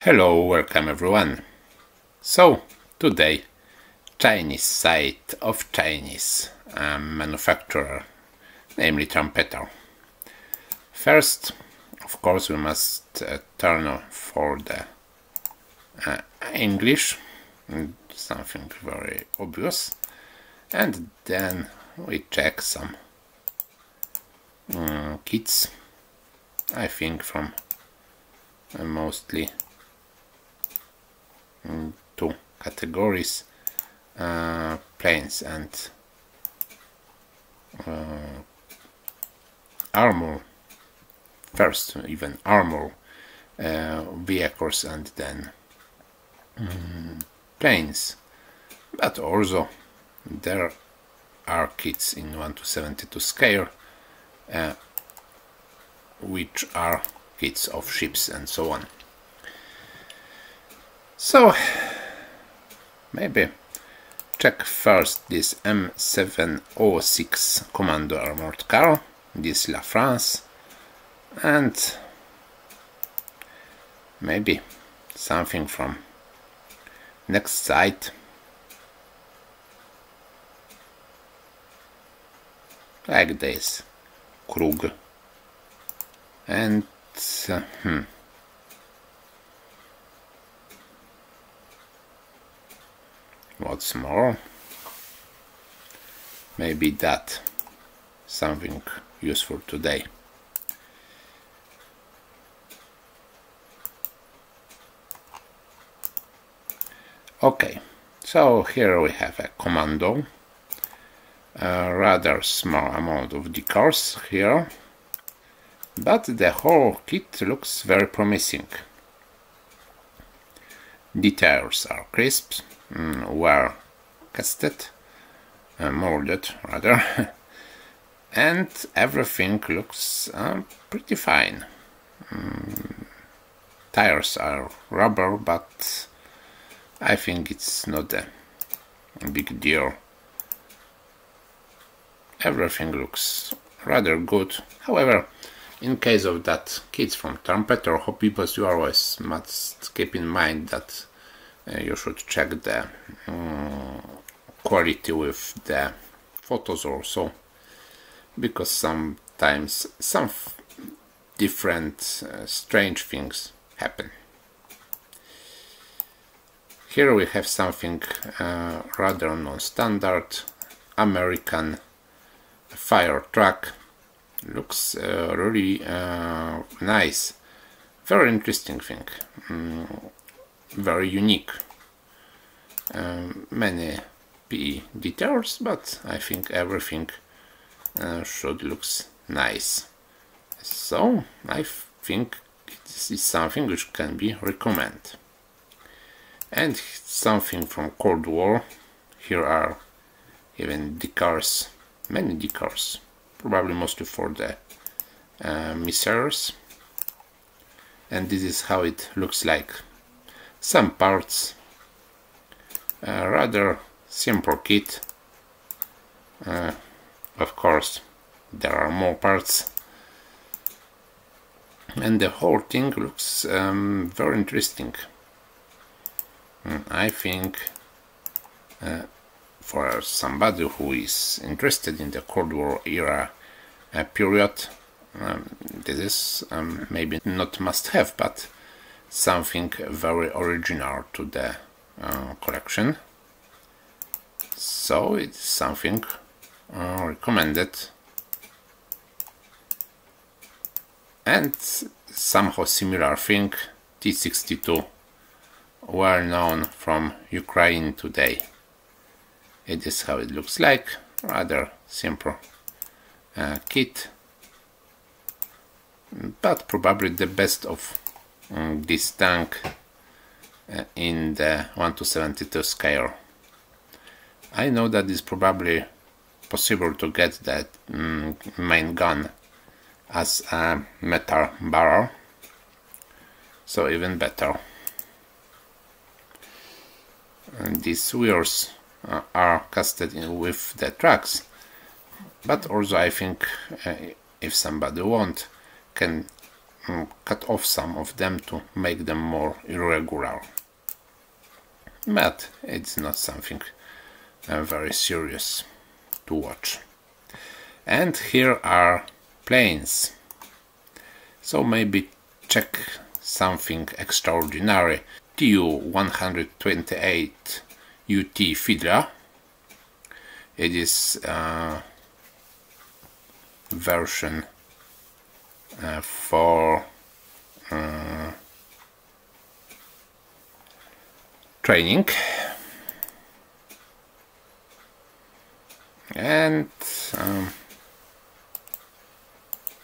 Hello, welcome everyone. So, today, Chinese side of Chinese manufacturer, namely Trumpeter. First, of course, we must turn for the English, something very obvious, and then we check some kits, I think from mostly two categories, planes and armor. First, even armor vehicles and then planes, but also there are kits in 1:72 scale which are kits of ships and so on. So maybe check first this M706 Commando armored car, this La France, and maybe something from next side, like this Krug, and what's more, maybe that something useful today. Okay, so here we have a Commando, a rather small amount of decals here, but the whole kit looks very promising. Details are crisp, well casted, molded rather, and everything looks pretty fine. Tires are rubber, but I think it's not a big deal. Everything looks rather good. However, in case of that kits from Trumpeter hobbyist, you always must keep in mind that you should check the quality with the photos or so, because sometimes some different strange things happen. Here we have something rather non-standard, American fire truck. Looks really nice, very interesting thing, very unique. Many PE details, but I think everything should looks nice. So I think this is something which can be recommended. And something from Cold War. Here are even decals, many decals, probably mostly for the missiles. And this is how it looks like. Some parts, rather simple kit. Of course, there are more parts, and the whole thing looks very interesting. I think for somebody who is interested in the Cold War era period, this is maybe not must-have, but something very original to the collection. So it's something recommended, and somehow similar thing, T-62, well known from Ukraine today. It is how it looks like, rather simple kit, but probably the best of this tank in the 1:72 scale. I know that it's probably possible to get that main gun as a metal barrel, so even better. And these wheels are casted in with the tracks, but also I think if somebody wants, can cut off some of them to make them more irregular. But it's not something very serious to watch. And here are planes. So maybe check something extraordinary. Tu-128 UT Fiddler. It is version for training, and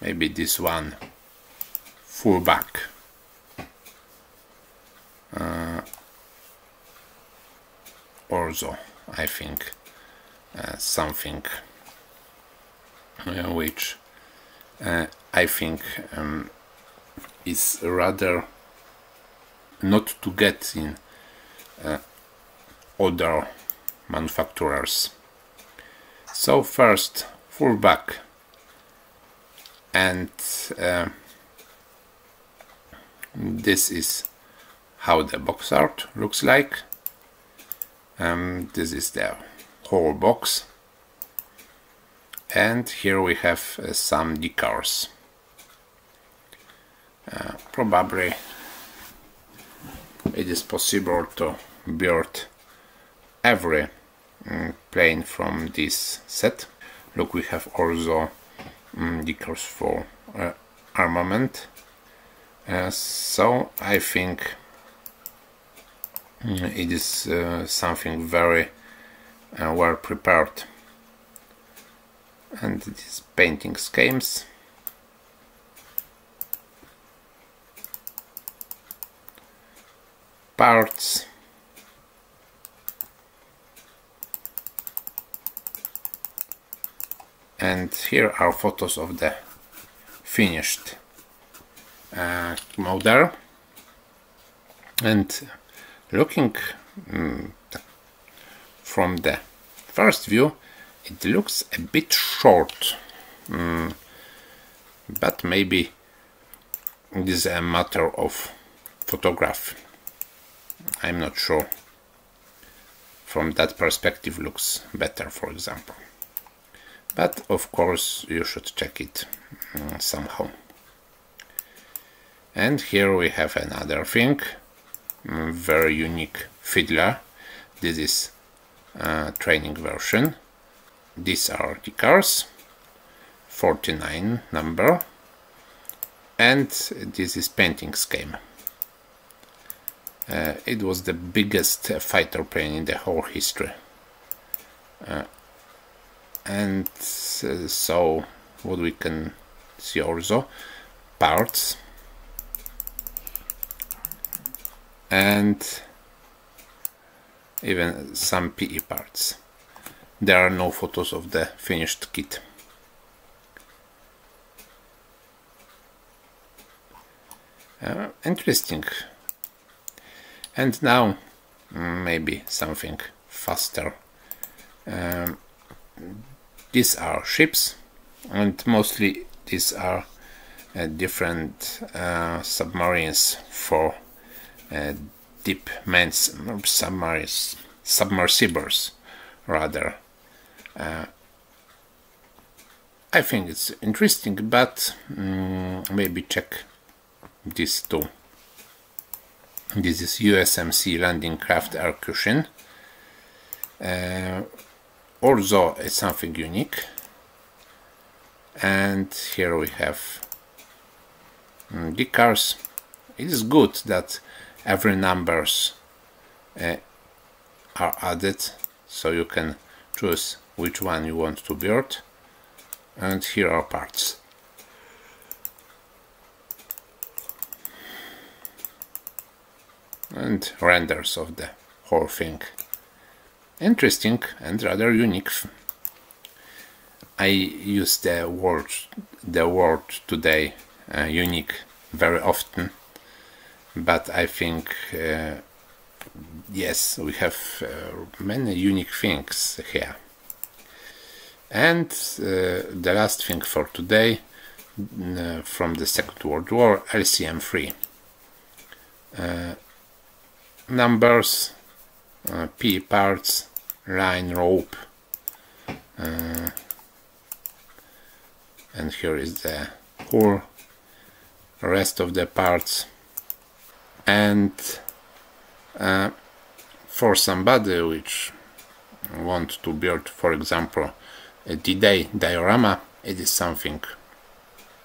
maybe this one fullback. Also, I think something which I think is rather not to get in other manufacturers. So first fullback, and this is how the box art looks like. This is the whole box, and here we have some decals. Probably it is possible to build every plane from this set. Look, we have also decals for armament. So I think it is something very well prepared. And these painting schemes. Parts. And here are photos of the finished model. And looking from the first view, it looks a bit short, but maybe it is a matter of photography. I'm not sure. From that perspective looks better, for example. But of course you should check it somehow. And here we have another thing, very unique fiddler. This is training version. These are the cars, 49 number, and this is painting scheme. It was the biggest fighter plane in the whole history. And so what we can see also, parts, and even some PE parts. There are no photos of the finished kit. Interesting. And now maybe something faster. These are ships, and mostly these are different submarines for deep mans submersibles rather. I think it's interesting, but maybe check these two. This is USMC landing craft air cushion. Also it's something unique. And here we have decals. It is good that every numbers are added, so you can choose which one you want to build. And here are parts. And renders of the whole thing. Interesting and rather unique. I use the word today unique very often, but I think yes, we have many unique things here. And the last thing for today, from the Second World War, LCM3. Numbers, P parts, line, rope, and here is the whole rest of the parts. And for somebody which want to build, for example, a D-Day diorama, it is something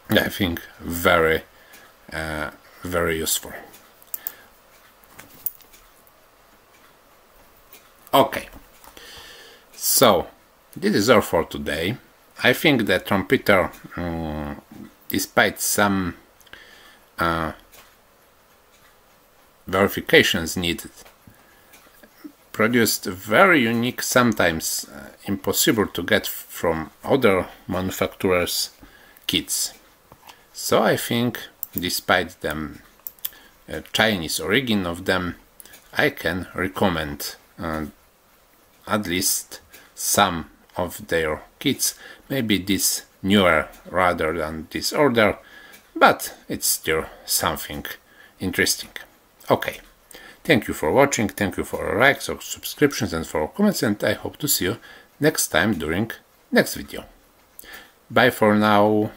I think very useful. Okay, so this is all for today. I think that Trumpeter, despite some verifications needed, produced very unique, sometimes impossible to get from other manufacturers kits. So I think, despite the Chinese origin of them, I can recommend at least some of their kits. Maybe this newer rather than this older, but it's still something interesting. Okay, thank you for watching, thank you for your likes or subscriptions and for comments, and I hope to see you next time during next video. Bye for now.